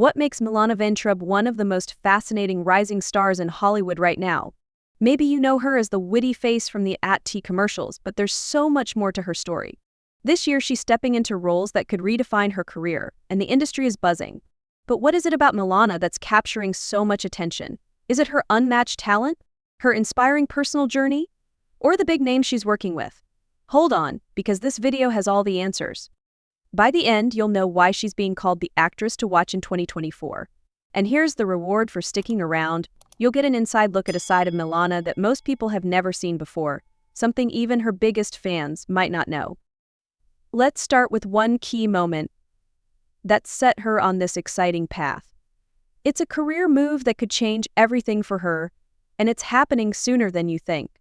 What makes Milana Vayntrub one of the most fascinating rising stars in Hollywood right now? Maybe you know her as the witty face from the AT&T commercials, but there's so much more to her story. This year, she's stepping into roles that could redefine her career, and the industry is buzzing. But what is it about Milana that's capturing so much attention? Is it her unmatched talent? Her inspiring personal journey? Or the big names she's working with? Hold on, because this video has all the answers. By the end, you'll know why she's being called the actress to watch in 2024. And here's the reward for sticking around. You'll get an inside look at a side of Milana that most people have never seen before, something even her biggest fans might not know. Let's start with one key moment that set her on this exciting path. It's a career move that could change everything for her, and it's happening sooner than you think.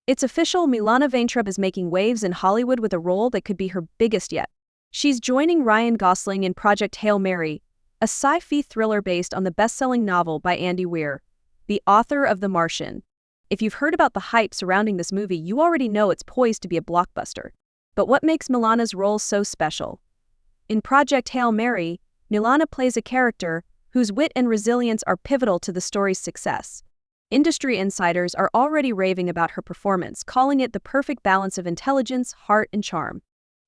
It's official, Milana Vayntrub is making waves in Hollywood with a role that could be her biggest yet. She's joining Ryan Gosling in Project Hail Mary, a sci-fi thriller based on the best-selling novel by Andy Weir, the author of The Martian. If you've heard about the hype surrounding this movie, you already know it's poised to be a blockbuster. But what makes Milana's role so special? In Project Hail Mary, Milana plays a character whose wit and resilience are pivotal to the story's success. Industry insiders are already raving about her performance, calling it the perfect balance of intelligence, heart, and charm.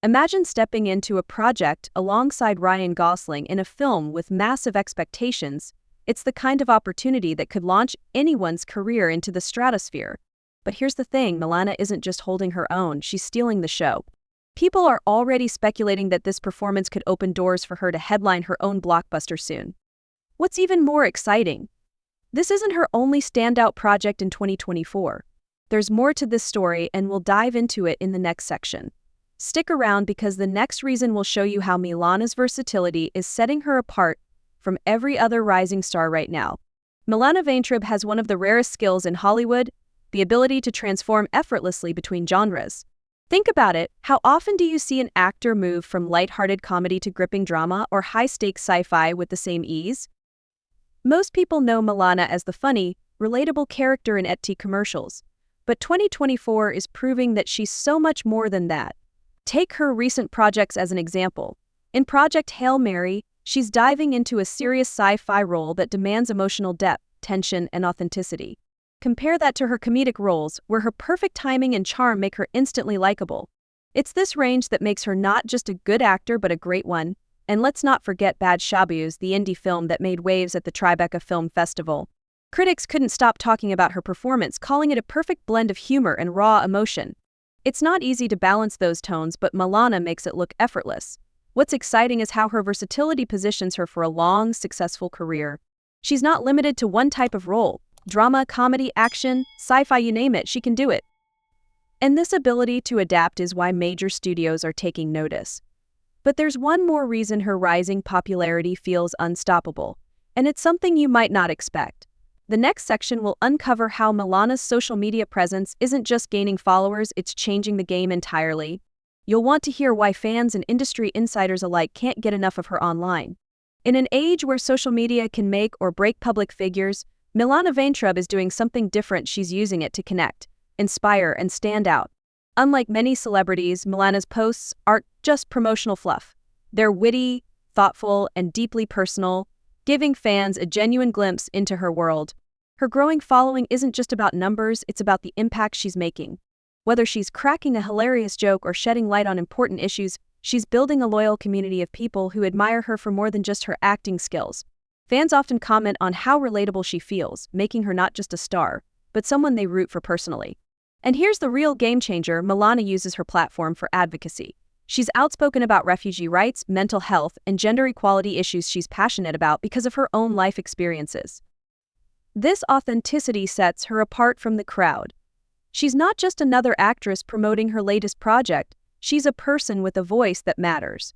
Imagine stepping into a project alongside Ryan Gosling in a film with massive expectations. It's the kind of opportunity that could launch anyone's career into the stratosphere. But here's the thing, Milana isn't just holding her own, she's stealing the show. People are already speculating that this performance could open doors for her to headline her own blockbuster soon. What's even more exciting? This isn't her only standout project in 2024. There's more to this story, and we'll dive into it in the next section. Stick around, because the next reason will show you how Milana's versatility is setting her apart from every other rising star right now. Milana Vayntrub has one of the rarest skills in Hollywood, the ability to transform effortlessly between genres. Think about it, how often do you see an actor move from lighthearted comedy to gripping drama or high-stakes sci-fi with the same ease? Most people know Milana as the funny, relatable character in AT&T commercials, but 2024 is proving that she's so much more than that. Take her recent projects as an example. In Project Hail Mary, she's diving into a serious sci-fi role that demands emotional depth, tension, and authenticity. Compare that to her comedic roles, where her perfect timing and charm make her instantly likable. It's this range that makes her not just a good actor but a great one. And let's not forget Bad Shabu's, the indie film that made waves at the Tribeca Film Festival. Critics couldn't stop talking about her performance, calling it a perfect blend of humor and raw emotion. It's not easy to balance those tones, but Milana makes it look effortless. What's exciting is how her versatility positions her for a long, successful career. She's not limited to one type of role. Drama, comedy, action, sci-fi, you name it, she can do it. And this ability to adapt is why major studios are taking notice. But there's one more reason her rising popularity feels unstoppable, and it's something you might not expect. The next section will uncover how Milana's social media presence isn't just gaining followers, it's changing the game entirely. You'll want to hear why fans and industry insiders alike can't get enough of her online. In an age where social media can make or break public figures, Milana Vayntrub is doing something different. She's using it to connect, inspire, and stand out. Unlike many celebrities, Milana's posts aren't just promotional fluff. They're witty, thoughtful, and deeply personal, giving fans a genuine glimpse into her world. Her growing following isn't just about numbers, it's about the impact she's making. Whether she's cracking a hilarious joke or shedding light on important issues, she's building a loyal community of people who admire her for more than just her acting skills. Fans often comment on how relatable she feels, making her not just a star, but someone they root for personally. And here's the real game changer, Milana uses her platform for advocacy. She's outspoken about refugee rights, mental health, and gender equality issues she's passionate about because of her own life experiences. This authenticity sets her apart from the crowd. She's not just another actress promoting her latest project, she's a person with a voice that matters.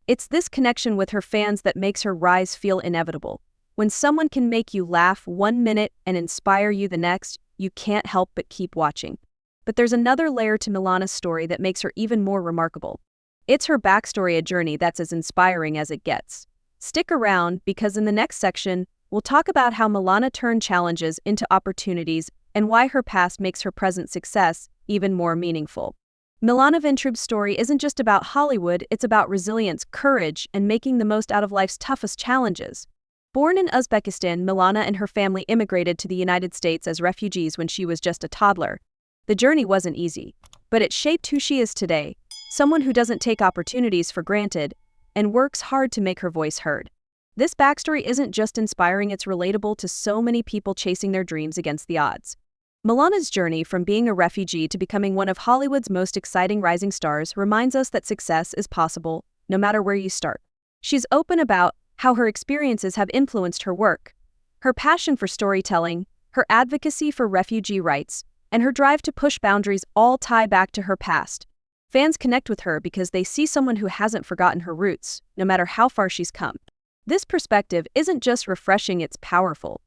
It's this connection with her fans that makes her rise feel inevitable. When someone can make you laugh 1 minute and inspire you the next, you can't help but keep watching. But there's another layer to Milana's story that makes her even more remarkable. It's her backstory, a journey that's as inspiring as it gets. Stick around, because in the next section, we'll talk about how Milana turned challenges into opportunities and why her past makes her present success even more meaningful. Milana Vayntrub's story isn't just about Hollywood, it's about resilience, courage, and making the most out of life's toughest challenges. Born in Uzbekistan, Milana and her family immigrated to the United States as refugees when she was just a toddler. The journey wasn't easy, but it shaped who she is today, someone who doesn't take opportunities for granted and works hard to make her voice heard. This backstory isn't just inspiring, it's relatable to so many people chasing their dreams against the odds. Milana's journey from being a refugee to becoming one of Hollywood's most exciting rising stars reminds us that success is possible, no matter where you start. She's open about how her experiences have influenced her work. Her passion for storytelling, her advocacy for refugee rights, and her drive to push boundaries all tie back to her past. Fans connect with her because they see someone who hasn't forgotten her roots, no matter how far she's come. This perspective isn't just refreshing, it's powerful.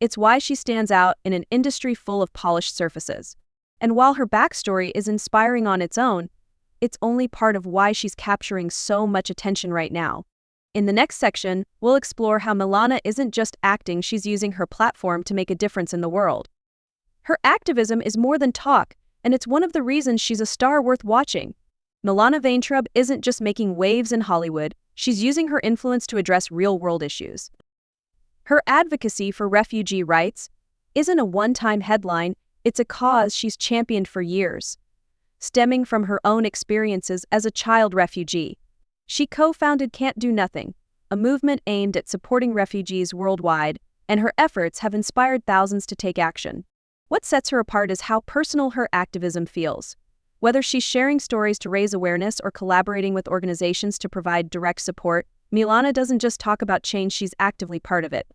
It's why she stands out in an industry full of polished surfaces. And while her backstory is inspiring on its own, it's only part of why she's capturing so much attention right now. In the next section, we'll explore how Milana isn't just acting, she's using her platform to make a difference in the world. Her activism is more than talk, and it's one of the reasons she's a star worth watching. Milana Vayntrub isn't just making waves in Hollywood, she's using her influence to address real-world issues. Her advocacy for refugee rights isn't a one-time headline, it's a cause she's championed for years. Stemming from her own experiences as a child refugee, she co-founded Can't Do Nothing, a movement aimed at supporting refugees worldwide, and her efforts have inspired thousands to take action. What sets her apart is how personal her activism feels. Whether she's sharing stories to raise awareness or collaborating with organizations to provide direct support, Milana doesn't just talk about change, she's actively part of it.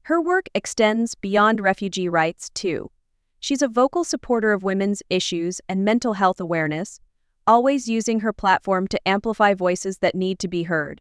Her work extends beyond refugee rights, too. She's a vocal supporter of women's issues and mental health awareness, always using her platform to amplify voices that need to be heard.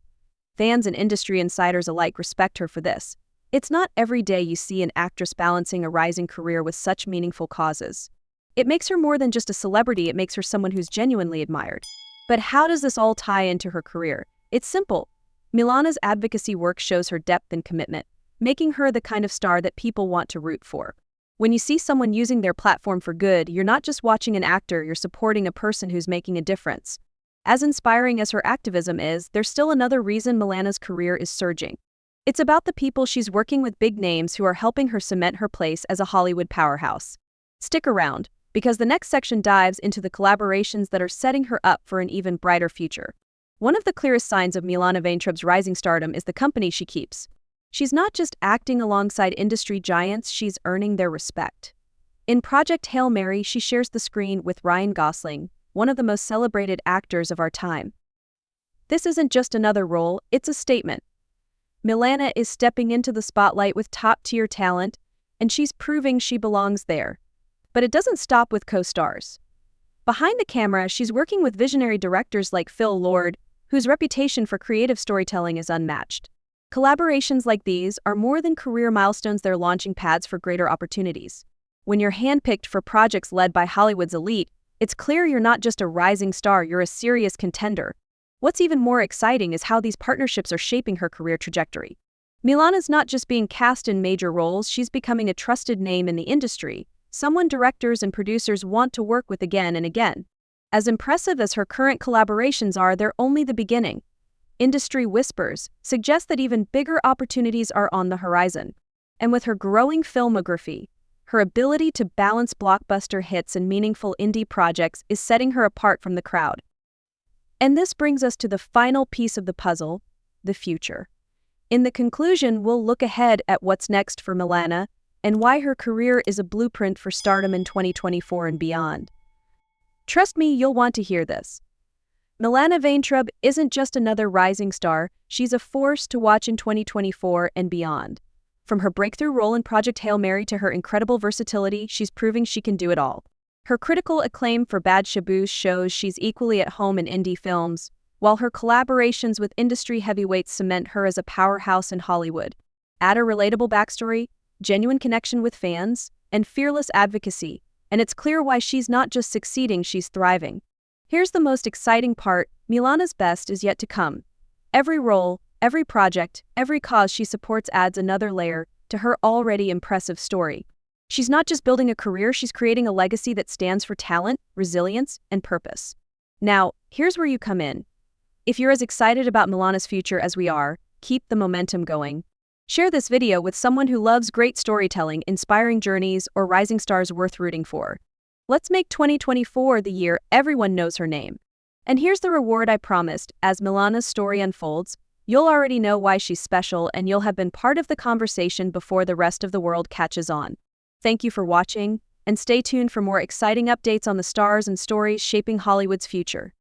Fans and industry insiders alike respect her for this. It's not every day you see an actress balancing a rising career with such meaningful causes. It makes her more than just a celebrity, it makes her someone who's genuinely admired. But how does this all tie into her career? It's simple. Milana's advocacy work shows her depth and commitment, making her the kind of star that people want to root for. When you see someone using their platform for good, you're not just watching an actor, you're supporting a person who's making a difference. As inspiring as her activism is, there's still another reason Milana's career is surging. It's about the people she's working with, big names who are helping her cement her place as a Hollywood powerhouse. Stick around, because the next section dives into the collaborations that are setting her up for an even brighter future. One of the clearest signs of Milana Vayntrub's rising stardom is the company she keeps. She's not just acting alongside industry giants, she's earning their respect. In Project Hail Mary, she shares the screen with Ryan Gosling, one of the most celebrated actors of our time. This isn't just another role, it's a statement. Milana is stepping into the spotlight with top-tier talent, and she's proving she belongs there. But it doesn't stop with co-stars. Behind the camera, she's working with visionary directors like Phil Lord, whose reputation for creative storytelling is unmatched. Collaborations like these are more than career milestones, they're launching pads for greater opportunities. When you're handpicked for projects led by Hollywood's elite, it's clear you're not just a rising star, you're a serious contender. What's even more exciting is how these partnerships are shaping her career trajectory. Milana's not just being cast in major roles, she's becoming a trusted name in the industry, someone directors and producers want to work with again and again. As impressive as her current collaborations are, they're only the beginning. Industry whispers suggest that even bigger opportunities are on the horizon. And with her growing filmography, her ability to balance blockbuster hits and meaningful indie projects is setting her apart from the crowd. And this brings us to the final piece of the puzzle, the future. In the conclusion, we'll look ahead at what's next for Milana and why her career is a blueprint for stardom in 2024 and beyond. Trust me, you'll want to hear this. Milana Vayntrub isn't just another rising star, she's a force to watch in 2024 and beyond. From her breakthrough role in Project Hail Mary to her incredible versatility, she's proving she can do it all. Her critical acclaim for Bad Shaboos shows she's equally at home in indie films, while her collaborations with industry heavyweights cement her as a powerhouse in Hollywood. Add a relatable backstory, genuine connection with fans, and fearless advocacy, and it's clear why she's not just succeeding, she's thriving. Here's the most exciting part, Milana's best is yet to come. Every role, every project, every cause she supports adds another layer to her already impressive story. She's not just building a career, she's creating a legacy that stands for talent, resilience, and purpose. Now, here's where you come in. If you're as excited about Milana's future as we are, keep the momentum going. Share this video with someone who loves great storytelling, inspiring journeys, or rising stars worth rooting for. Let's make 2024 the year everyone knows her name. And here's the reward I promised. As Milana's story unfolds, you'll already know why she's special, and you'll have been part of the conversation before the rest of the world catches on. Thank you for watching, and stay tuned for more exciting updates on the stars and stories shaping Hollywood's future.